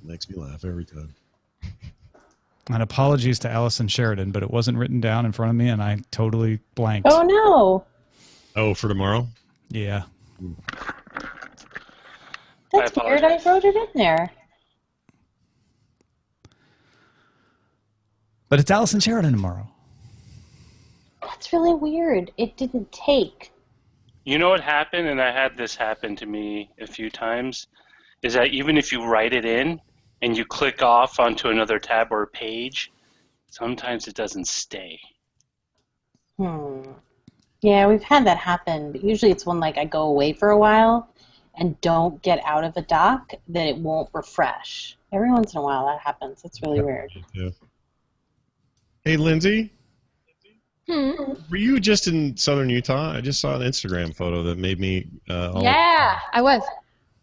Makes me laugh every time. And apologies to Allison Sheridan, but it wasn't written down in front of me, and I totally blanked. Oh, no. Oh, for tomorrow? Yeah. That's weird. I wrote it in there. But it's Allison Sheridan tomorrow. That's really weird. It didn't take. You know what happened, and I had this happen to me a few times, is that even if you write it in and you click off onto another tab or a page, sometimes it doesn't stay. Yeah, we've had that happen. But usually it's when like I go away for a while and don't get out of a dock that it won't refresh. Every once in a while that happens. It's really weird. Yeah. Hey, Lindsay. Were you just in southern Utah? I just saw an Instagram photo that made me... yeah, I was.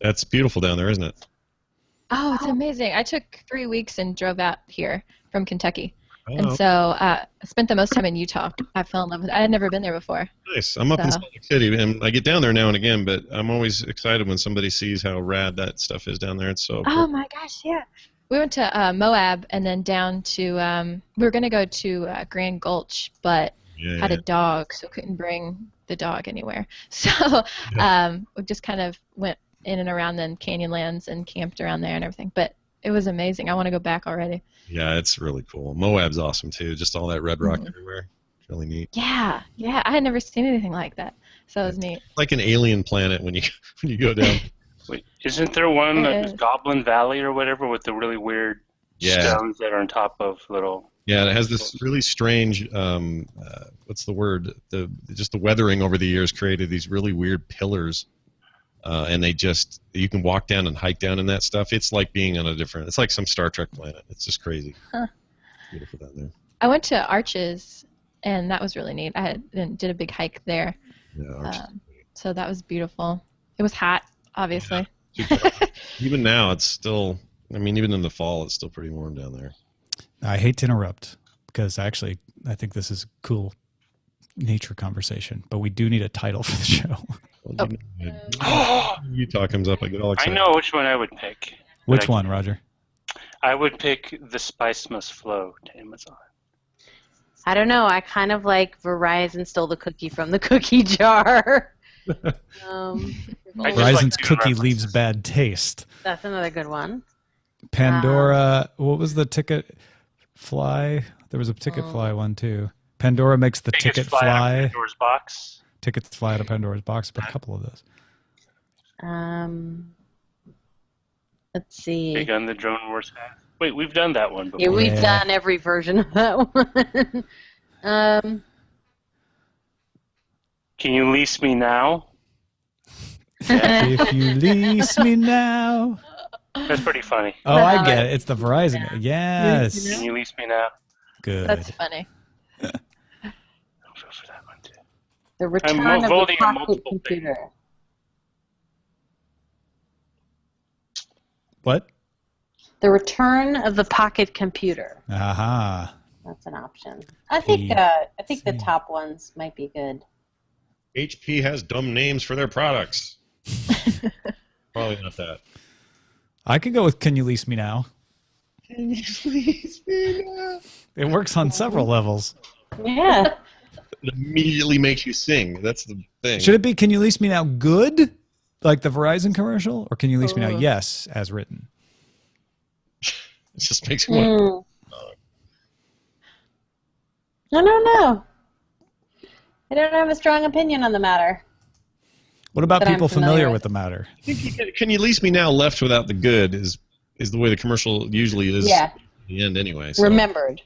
That's beautiful down there, isn't it? Oh, it's amazing. I took 3 weeks and drove out here from Kentucky. Oh. And so I spent the most time in Utah. I fell in love with it. I had never been there before. Nice. I'm up in Salt Lake City, and I get down there now and again, but I'm always excited when somebody sees how rad that stuff is down there. It's so cool. Oh, my gosh, yeah. We went to Moab and then down to, we were going to go to Grand Gulch, but had a dog, so couldn't bring the dog anywhere. So we just kind of went in and around then Canyonlands and camped around there and everything. But it was amazing. I want to go back already. Yeah, it's really cool. Moab's awesome, too. Just all that red rock everywhere. It's really neat. Yeah. I had never seen anything like that. So it was neat. It's like an alien planet when you go down. Wait, isn't there one, Goblin Valley or whatever, with the really weird stones that are on top of little... Yeah, it has this really strange, what's the word? Just the weathering over the years created these really weird pillars. And you can walk down and hike down in that stuff. It's like being on it's like some Star Trek planet. It's just crazy. Huh. Beautiful down there. I went to Arches, and that was really neat. I did a big hike there. Yeah, Arches. So that was beautiful. It was hot, obviously. Yeah. Even now, it's still, even in the fall, it's still pretty warm down there. I hate to interrupt, because actually, I think this is a cool nature conversation, but we do need a title for the show. Utah comes up, I get all excited. I know which one I would pick. Which one, Roger? I would pick The Spice Must Flow to Amazon. I don't know. I kind of like Verizon stole the cookie from the cookie jar. Verizon's cookie leaves bad taste. That's another good one. Pandora, what was the ticket fly? There was a ticket fly one too. Pandora makes the ticket fly. Pandora's box. Tickets fly out of Pandora's box, but a couple of those. Let's see. Big on the drone wars hat. Wait, we've done that one before. Yeah, we've done every version of that one. Can you lease me now? If you lease me now. That's pretty funny. Oh, I get it. It's the Verizon. Yes. Can you lease me now? Good. That's funny. I'll go for that one too. The return of the pocket computer. What? The return of the pocket computer. Aha. That's an option. I think the top ones might be good. HP has dumb names for their products. Probably not that. I could go with Can You Lease Me Now? Can you lease me now? It works on several levels. Yeah. It immediately makes you sing. That's the thing. Should it be Can You Lease Me Now good? Like the Verizon commercial? Or Can You Lease Me Now yes, as written? It just makes you want. I don't know. I don't have a strong opinion on the matter. What about people familiar with the matter? I think Can You Lease Me Now left without the good is the way the commercial usually is at the end anyway. So. Remembered.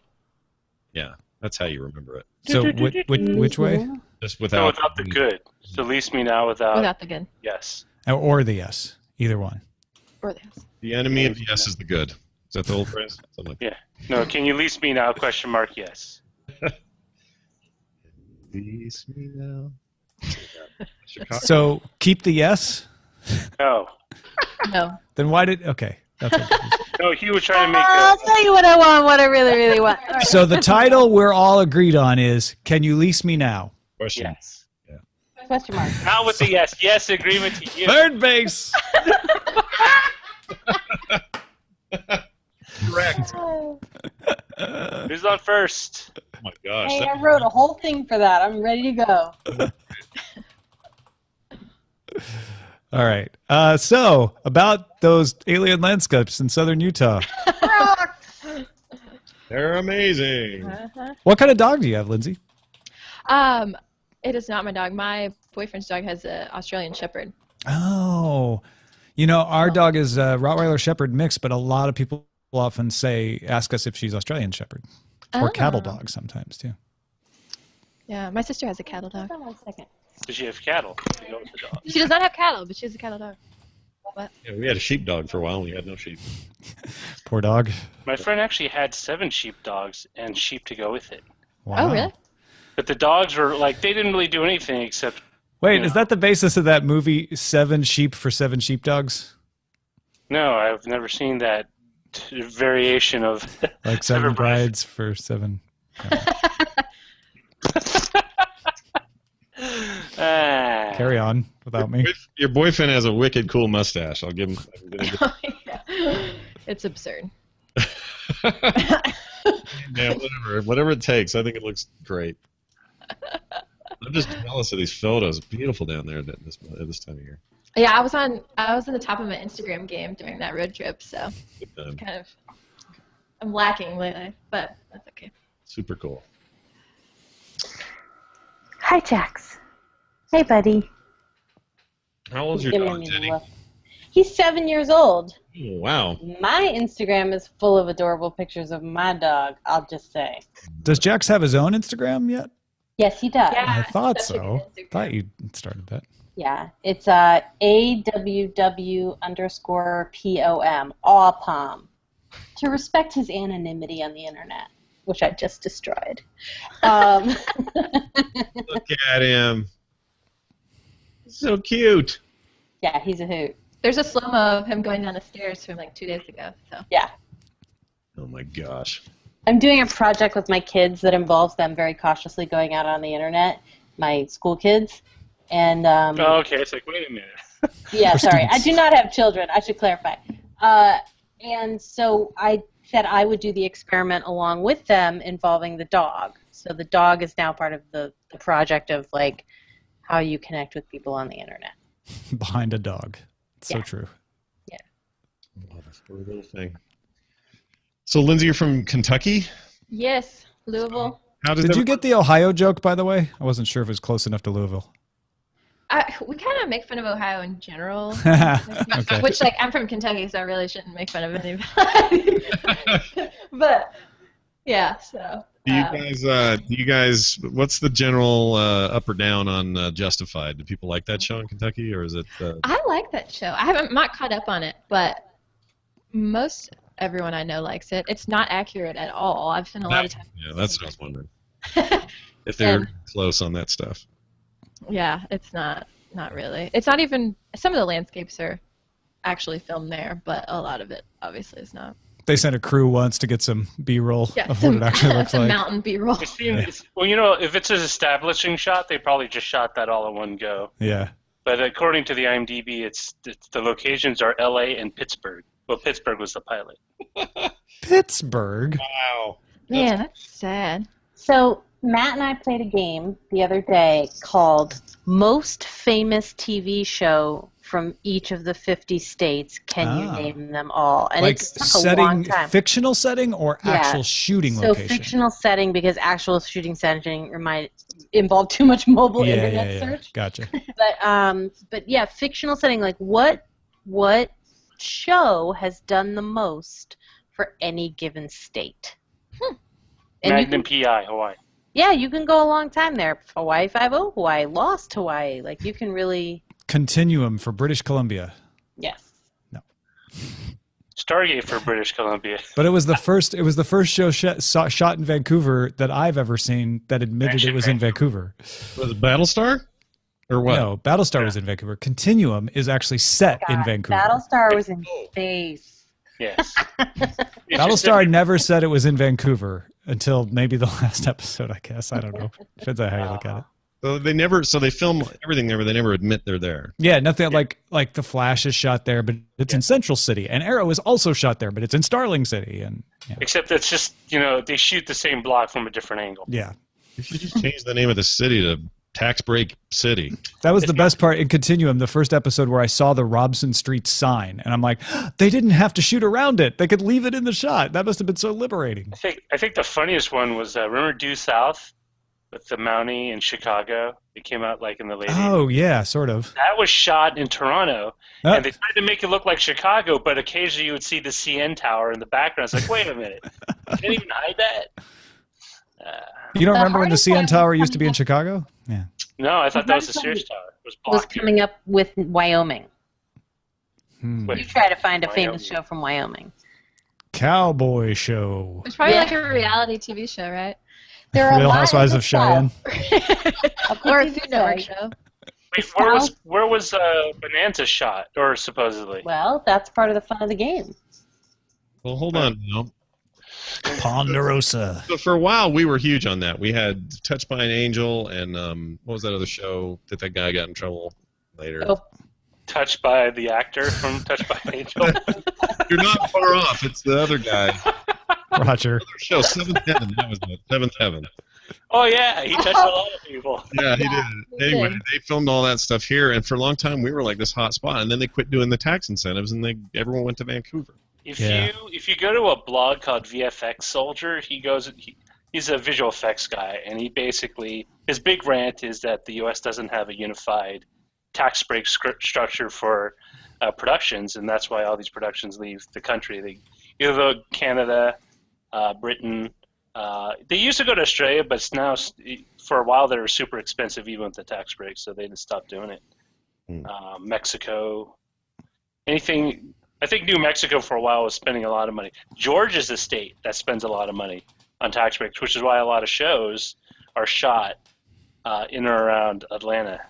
Yeah, that's how you remember it. So which way? Just without the good. So lease me now without the good. Yes. Or the yes. Either one. Or the yes. The enemy of yes is the good. Is that the old phrase? Something like No, can you lease me now? Question mark, yes. Lease me now. So keep the yes? No. No. Then why did... Okay. That's okay. No, he was trying to make I'll tell you what I want, what I really, really want. All right. So the title we're all agreed on is Can You Lease Me Now? Question. Yes. Yeah. Question mark. Now with the yes. Yes, agreement to you. Third base. Correct. Who's on first? Oh my gosh. Hey, I wrote a whole thing for that. I'm ready to go. All right. So about those alien landscapes in southern Utah. They're amazing. What kind of dog do you have, Lindsay? It is not my dog. My boyfriend's dog has an Australian Shepherd. Oh, our dog is a Rottweiler Shepherd mix, but a lot of people often ask us if she's Australian Shepherd or cattle dog sometimes too. Yeah, my sister has a cattle dog. Hold on 1 second. Does she have cattle to go with the dog? She does not have cattle, but she has a cattle dog. What? Yeah, we had a sheepdog for a while. And we had no sheep. Poor dog. My friend actually had 7 sheepdogs and sheep to go with it. Wow. Oh, really? But the dogs were like, they didn't really do anything except. Wait, is that the basis of that movie, 7 Sheep for 7 Sheepdogs? No, I've never seen that variation of. Like 7 brides for 7. Carry on without me. Your boyfriend has a wicked cool mustache. I'll give him. It's absurd. Yeah, whatever it takes. I think it looks great. I'm just jealous of these photos. Beautiful down there at this time of year. Yeah, I was in the top of my Instagram game during that road trip, so I'm lacking lately, but that's okay. Super cool. Hi, Jax. Hey, buddy. How old is your Giving dog, me the Teddy? look. He's 7 years old. Oh, wow. My Instagram is full of adorable pictures of my dog, I'll just say. Does Jax have his own Instagram yet? Yes, he does. Yeah. I thought That's a good so. Instagram. Thought you started that. Yeah, it's AWW_POM, Awpom, to respect his anonymity on the internet, which I just destroyed. Look at him. So cute. Yeah, he's a hoot. There's a slow-mo of him going down the stairs from like 2 days ago. So Yeah. Oh, my gosh. I'm doing a project with my kids that involves them very cautiously going out on the internet, my school kids. And Oh, okay, it's like, wait a minute. yeah, For sorry, students. I do not have children. I should clarify. And so I said I would do the experiment along with them involving the dog. So the dog is now part of the project of like how you connect with people on the internet. Behind a dog. So Yeah. true. Oh, this poor little thing. So, Lindsay, you're from Kentucky? yes, Louisville. How Did you get the Ohio joke, by the way? I wasn't sure if it was close enough to Louisville. We kind of make fun of Ohio in general, Okay. which like I'm from Kentucky, so I really shouldn't make fun of anybody. But yeah, so. Do you guys, what's the general up or down on Justified? Do people like that show in Kentucky, or is it? I like that show. I'm not caught up on it, but most everyone I know likes it. It's not accurate at all. I've spent a lot of time. Yeah, that's what I was wondering. If they're close on that stuff. Yeah, it's not really. It's not even. Some of the landscapes are actually filmed there, but a lot of it obviously is not. They sent a crew once to get some B-roll of what it actually looks some like. mountain B-roll. Well, if it's an establishing shot, they probably just shot that all in one go. Yeah. But according to the IMDb, it's the locations are L.A. and Pittsburgh. Well, Pittsburgh was the pilot. Pittsburgh. Wow. Man, that's sad. So Matt and I played a game the other day called Most Famous TV Show from each of the 50 states. Can you name them all? And Like it's took a long time. fictional setting or actual shooting So location? fictional setting, because actual shooting setting involve too much mobile internet search. Gotcha. But yeah, fictional setting. Like what show has done the most for any given state? And Magnum P.I. Hawaii. Yeah, you can go a long time there. Hawaii Five-0, Hawaii Lost, Hawaii. Like you can really. Continuum for British Columbia. Yes. No. Stargate for British Columbia. But it was the first show shot in Vancouver that I've ever seen that admitted it was in Vancouver. Was it Battlestar? Or what? No, Battlestar was in Vancouver. Continuum is actually set in Vancouver. Battlestar was in space. Yes. Battlestar never said it was in Vancouver until maybe the last episode, I guess. I don't know. Depends on how you look at it. So they film everything there, but they never admit they're there. Yeah, nothing like the Flash is shot there, but it's in Central City, and Arrow is also shot there, but it's in Starling City, and except it's just they shoot the same block from a different angle. Yeah, you should just change the name of the city to Tax Break City. That was the best part in Continuum, the first episode where I saw the Robson Street sign, and I'm like, they didn't have to shoot around it; they could leave it in the shot. That must have been so liberating. I think the funniest one was remember Due South with the Mountie in Chicago. It came out like in the late 80s. Oh yeah, sort of. That was shot in Toronto, and they tried to make it look like Chicago, but occasionally you would see the CN Tower in the background. It's like, wait a minute, you can't even hide that. You don't remember when the CN Tower used to be in Chicago? Yeah. No, I thought that was the Sears Tower. It was coming up with Wyoming. Wait, You try to find a famous show from Wyoming. Cowboy show. It's probably like a reality TV show, right? There are Real Housewives of Cheyenne. Or a Food Network show. Wait, where was Bonanza shot, or supposedly? Well, that's part of the fun of the game. Well, hold on now. Ponderosa. So for a while, we were huge on that. We had Touched by an Angel, and what was that other show that guy got in trouble later? Oh. Touched by the actor from Touched by an Angel. You're not far off. It's the other guy. Roger. Other show, Seventh Heaven. That was it. Seventh Heaven. Oh yeah, he touched a lot of people. Yeah, he did. Anyway, they filmed all that stuff here, and for a long time we were like this hot spot, and then they quit doing the tax incentives, and everyone went to Vancouver. If you go to a blog called VFX Soldier, he's a visual effects guy, and his big rant is that the U.S. doesn't have a unified tax break structure for productions, and that's why all these productions leave the country. They either go to Canada, Britain. They used to go to Australia, but now for a while they were super expensive even with the tax break, so they just stopped doing it. Mexico, anything. I think New Mexico for a while was spending a lot of money. Georgia's a state that spends a lot of money on tax breaks, which is why a lot of shows are shot in or around Atlanta.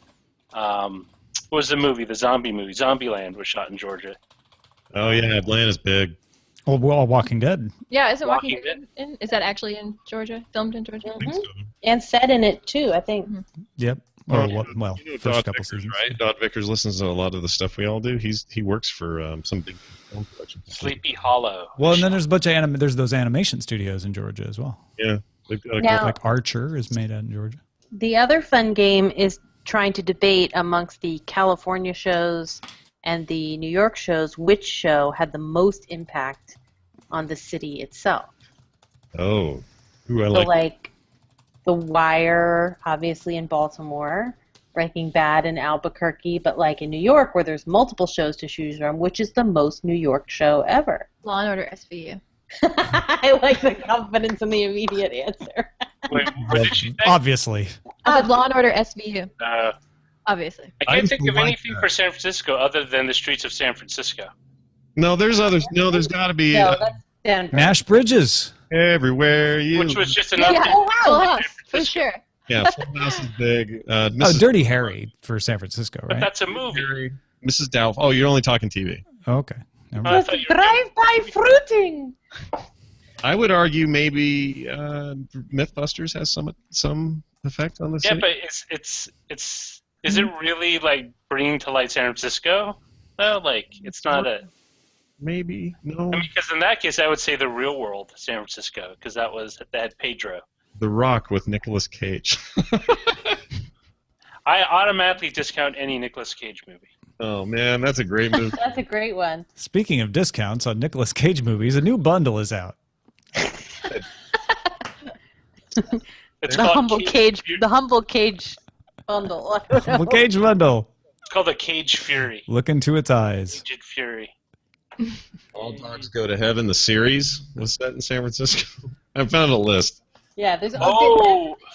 What was the movie? The zombie movie, Zombieland, was shot in Georgia. Oh yeah, Atlanta's big. Oh, well, Walking Dead. Yeah, isn't Walking Dead is that actually in Georgia? Filmed in Georgia? Mm-hmm. So. And set in it too, I think. Yep. Well, first couple seasons. Right? Dodd Vickers listens to a lot of the stuff we all do. He works for some big film production. Sleepy Hollow. Well, and then there's a bunch of there's those animation studios in Georgia as well. Yeah, they've got like Archer is made out in Georgia. The other fun game is trying to debate amongst the California shows and the New York shows which show had the most impact on the city itself. Oh, like The Wire, obviously in Baltimore, Breaking Bad in Albuquerque, but like in New York, where there's multiple shows to choose from, which is the most New York show ever? Law and Order SVU. I like the confidence in the immediate answer. Wait, what did she say? Obviously. I said Law and Order SVU. Obviously. I can't think of anything for San Francisco other than the streets of San Francisco. No, there's others. No, there's got to be. No, that's Denver. Nash Bridges. Everywhere you. Which was just another. Yeah, Full House, for sure. Yeah, Full House is big. Dirty Harry for San Francisco, right? But that's a movie. Mrs. Doubtfire. Oh, you're only talking TV. Oh, okay. Drive-by fruiting. I would argue maybe MythBusters has some effect on the city. Yeah, but is it really like bringing to light San Francisco? No, like it's not a. Maybe no. I mean, because in that case, I would say the real world, San Francisco, because that had Pedro. The Rock with Nicolas Cage. I automatically discount any Nicolas Cage movie. Oh man, that's a great movie. That's a great one. Speaking of discounts on Nicolas Cage movies, a new bundle is out. It's The called Humble Cage bundle. Humble Cage bundle. It's called the Cage Fury. Look into its eyes. Caged Fury. All Dogs Go to Heaven, the series, was set in San Francisco. I found a list. Yeah, there's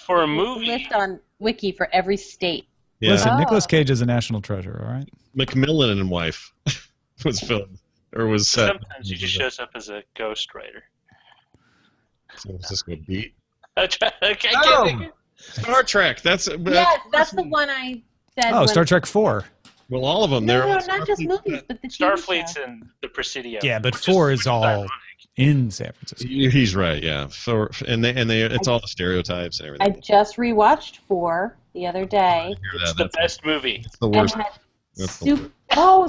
for a movie. list on Wiki for every state. Yeah. Listen, Nicolas Cage is a national treasure, all right? Macmillan and Wife was filmed, or was set. Sometimes he just shows up as a ghost writer. San Francisco Beat. Star Trek. That's the one I said. Oh, Star Trek 4. Well, all of them. No, They're all not just movies, but the TV Starfleet's show. and the Presidio. Yeah, but 4 is all... in San Francisco. He's right, yeah. It's all the stereotypes and everything. I just rewatched 4 the other day. It's the best movie. It's the worst.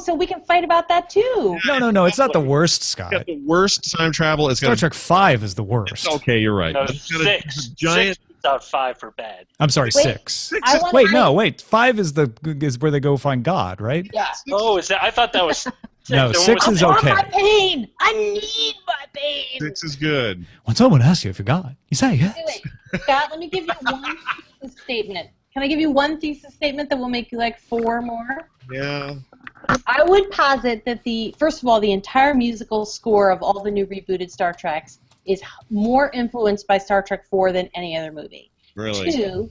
So we can fight about that too. No, it's not the worst, Scott. It's got the worst time travel. Star Trek 5 is the worst. It's okay, you're right. No, But it's got a 6. giant. 6 out 5 for bad. I'm sorry, Wait, 6. Wait. 5 is where they go find God, right? Yeah. Oh, is that? I thought that was 6. No, 6 is I want okay. my pain. I need my pain. 6 is good. When someone asks you if you're God, you say yes. Wait, Scott, let me give you one thesis statement. Can I give you one thesis statement that will make you like 4 more? Yeah. I would posit that first of all, the entire musical score of all the new rebooted Star Treks is more influenced by Star Trek 4 than any other movie. Really? 2,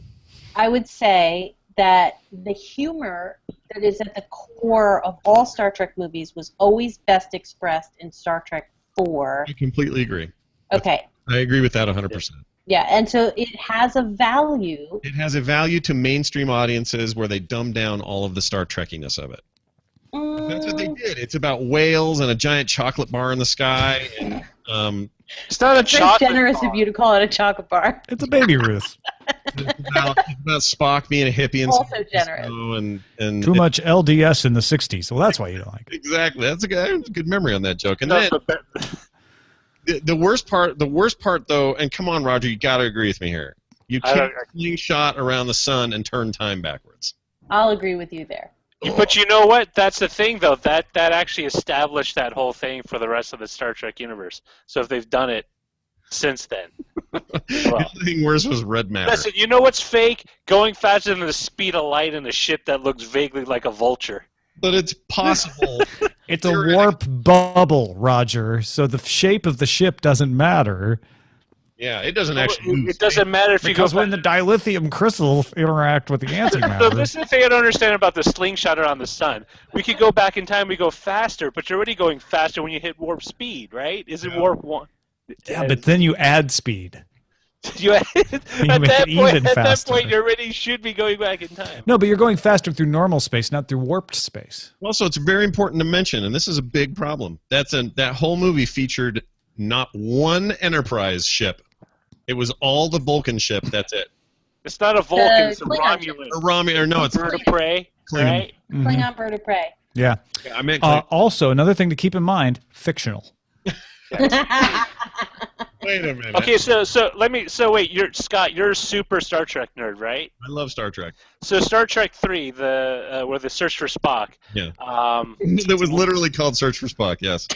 I would say that the humor that is at the core of all Star Trek movies was always best expressed in Star Trek 4. I completely agree. Okay. I agree with that 100%. Yeah, and so it has a value. It has a value to mainstream audiences where they dumb down all of the Star Trekkiness of it. That's what they did. It's about whales and a giant chocolate bar in the sky. And It's not a It's very chocolate generous bar. of you to call it a chocolate bar. It's a Baby Ruth. it's about Spock being a hippie and Also generous. and Too much LDS in the 60s. Well, that's why you don't like it. Exactly. That's a good memory on that joke. And No, then but the worst part though, and come on, Roger, you got to agree with me here. You can't slingshot around the sun and turn time backwards. I'll agree with you there. But you know what? That's the thing, though. That actually established that whole thing for the rest of the Star Trek universe. So if they've done it since then. Well. The only thing worse was red matter. Listen, you know what's fake? Going faster than the speed of light in a ship that looks vaguely like a vulture. But it's possible. It's a warp bubble, Roger. So the shape of the ship doesn't matter. Yeah, it doesn't actually move. It doesn't matter if you go Because when the dilithium crystals interact with the antimatter. So this is the thing I don't understand about the slingshot around the sun. We could go back in time, we go faster, but you're already going faster when you hit warp speed, right? Isn't warp 1? Yeah, but then you add speed. at make it that faster. point, you already should be going back in time. No, but you're going faster through normal space, not through warped space. Also, it's very important to mention, and this is a big problem. That whole movie featured not one Enterprise ship. It was all the Vulcan ship. That's it. It's not a Vulcan, it's a Klingon Romulan. Or Romulan, or no, it's Bird of prey, right? Klingon bird of prey. Yeah. I meant Also, another thing to keep in mind, fictional. wait a minute. Okay, so wait, Scott, you're a super Star Trek nerd, right? I love Star Trek. So Star Trek 3, where the search for Spock. Yeah. That was literally called Search for Spock. Yes.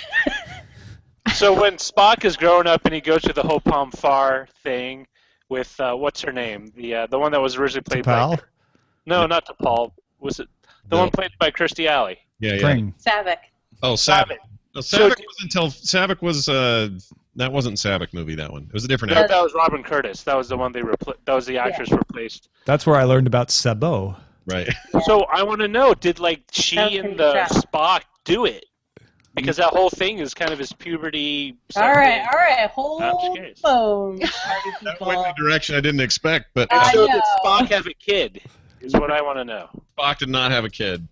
So when Spock is growing up and he goes to the Hopalm Far thing with what's her name, the one that was originally played by not T'Pol, was it the one played by Kirstie Alley? Yeah. Savick. Oh, Savick. No, Savick was that wasn't Savick movie. That one. It was a different actor. That was Robin Curtis. That was the one that was the actress replaced. That's where I learned about Sabot. Right. So I want to know, did she and the Spock do it? Because that whole thing is kind of his puberty. All right. Hold phone. That went in a direction I didn't expect, but So did Spock have a kid? Is what I want to know. Spock did not have a kid.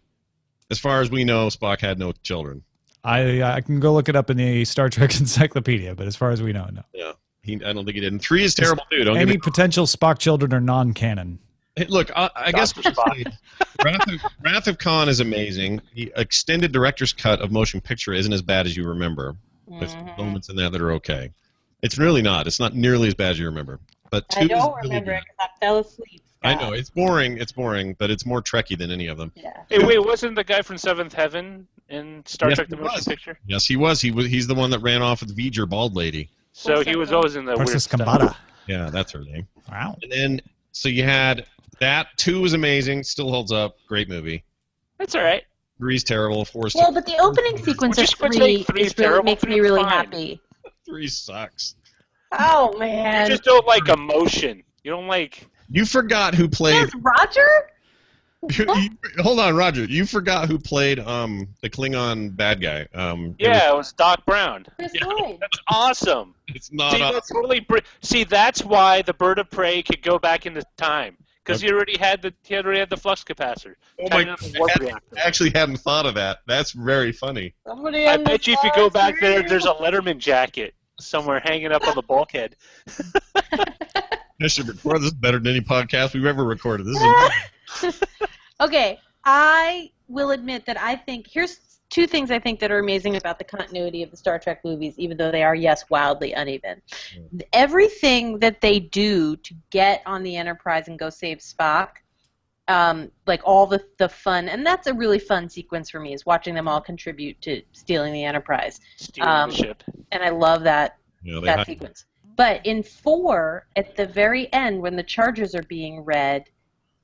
As far as we know, Spock had no children. I can go look it up in the Star Trek encyclopedia, but as far as we know, no. Yeah. I don't think he did. And 3 is terrible, too. Any potential Spock children are non-canon. Hey, look, I guess Wrath of Khan is amazing. The extended director's cut of Motion Picture isn't as bad as you remember. There's moments in there that are okay. It's really not. It's not nearly as bad as you remember. But 2 I don't is remember really it because I fell asleep. I know, it's boring, but it's more Trekky than any of them. Yeah. Hey, wait, wasn't the guy from Seventh Heaven in Star Trek: The Motion Picture? Yes, he was. He's the one that ran off with V'ger, bald lady. So he was always in the Princess weird Kambata. stuff. Yeah, that's her name. Wow. And then, so you had that. 2 was amazing, still holds up, great movie. That's all right. 3's terrible. 4's Well, but the opening sequence of Just quit 3 saying 3 is is really, terrible. makes 3 me is really fine. happy. 3 sucks. Oh You man. just don't like emotion. You don't like. You forgot who played. Yes, Roger. Hold on, Roger. You forgot who played the Klingon bad guy. Yeah, it was Doc Brown. Chris Lloyd. That's awesome. It's not. See, that's totally. See, that's why the Bird of Prey could go back into time because he already had the flux capacitor. Oh my God. I actually hadn't thought of that. That's very funny. Somebody I bet you if you go back there, there's a Letterman jacket. somewhere hanging up on the bulkhead. I should record this better than any podcast we've ever recorded. This is Okay, I will admit that I think here's two things I think that are amazing about the continuity of the Star Trek movies, even though they are, yes, wildly uneven. Everything that they do to get on the Enterprise and go save Spock, like all the fun, and that's a really fun sequence for me, is watching them all contribute to stealing the Enterprise. Stealing the ship. And I love that, Yeah, that sequence. But in 4, at the very end, when the charges are being read,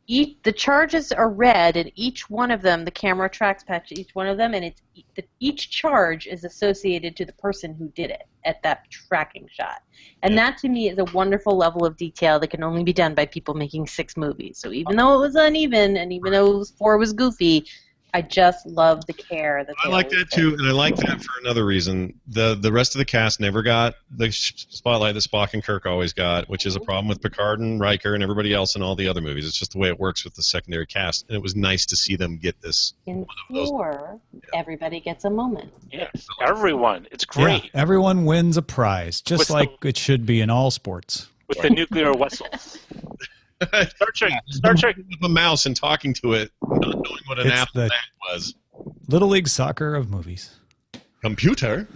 the charges are read, and each one of them, the camera tracks past each one of them, and each charge is associated to the person who did it at that tracking shot. And that, to me, is a wonderful level of detail that can only be done by people making 6 movies. So even though it was uneven, and even though 4 was goofy, I just love the care that they I like that too, and I like that for another reason. The rest of the cast never got the spotlight that Spock and Kirk always got, which is a problem with Picard and Riker and everybody else in all the other movies. It's just the way it works with the secondary cast, and it was nice to see them get this. In 4, everybody gets a moment. Yes, everyone. It's great. Yeah, everyone wins a prize, just like it should be in all sports. With the nuclear whistles. Star Trek. With a mouse and talking to it, not knowing what an apple that was. Little League Soccer of movies. Computer.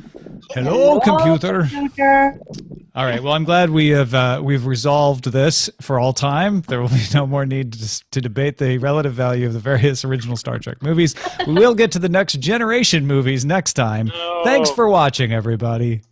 Hello, computer. All right. Well, I'm glad we've resolved this for all time. There will be no more need to debate the relative value of the various original Star Trek movies. We will get to the next generation movies next time. No. Thanks for watching, everybody.